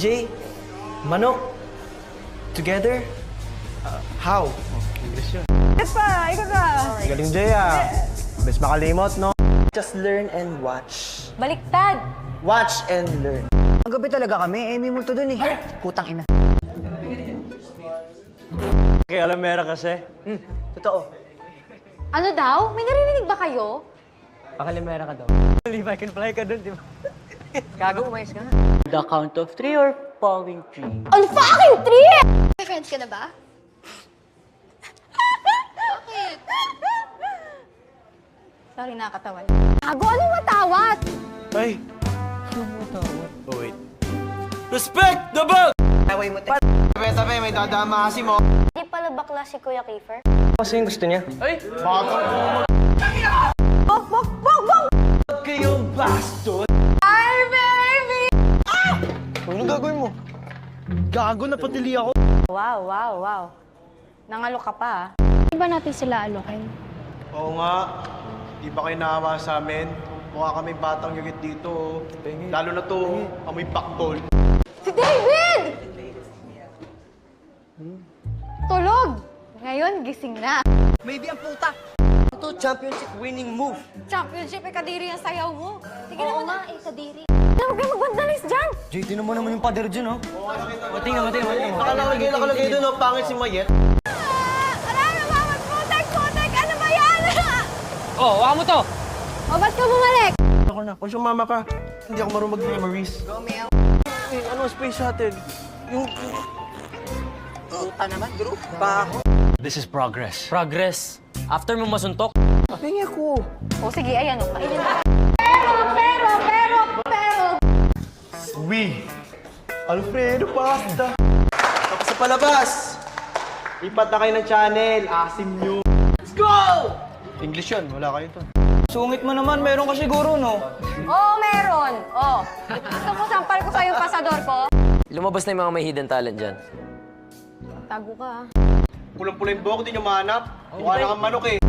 Jay, manok, together, how? English yun. Yes pa, ikaw ka. Galing Jay Bes makalimot, no? Just learn and watch. Baliktad. Watch and learn. Ang gabi talaga kami, may multo dun eh. Putang ina. Kaya alam mera kasi. Totoo. Ano daw? May narinig ba kayo? Pakalimera ka daw. Levi can fly ka dun, di ba? Gago, umayos ka na. The count of 3 or falling 3? On fucking three! May friends ka na ba? Bakit? Sorry, nakatawan. Gago, ano matawat? Ay! Oh, wait. Respect the bug! Away mo, te. Tabi, may dadama kasi mo. Hindi pala bakla si Kuya Kiefer. Kasi yung gusto niya. Ay! Bok, bok, bok, bok! Kayong bastard! Hi, baby! Anong gagawin mo? Gago na patili ako. Wow, wow, wow. Nangalo ka pa, Di ba natin sila alokin? Oo nga. Di ba kayo naawa sa amin? Mukha kami batang yugit dito. Lalo na to, amoy backbone. Si David! Tulog! Ngayon, gising na. Maybe ang puta. Ito, championship winning move. Championship, eh, kadiri ang sayaw mo. Sige na, nga, kadiri. huwag kayo magbandalis dyan! Jay, tinan mo naman yung pader dyan, oh. Tingnan mo. Nakalagay doon, oh. Pangit si Mayet. Alam mo, putek! Ano ba yan? Oh, waka mo to! O, ba't ka bumalik? Ako na, kung sumama ka, hindi ako marunong mag-memories. Ano space shuttle? Yung... Puta naman, bro. This is progress. Progress. After mo masuntok, Pingi ko. O, sige, ayan o. Kainin mo. Pero! We, Alfredo Pasta. Tapos sa palabas. Lipat na kayo ng channel, asim nyo. Let's go! English yun, wala kayo to. Sungit mo naman, meron ka siguro, no? Oo, meron. O, gusto mo sampal ko sa'yo yung pasador ko? lumabas na yung mga may hidden talent dyan. Tago ka. Pulang-pula yung buhok, di nyo mahanap. Mukha na kang manok eh.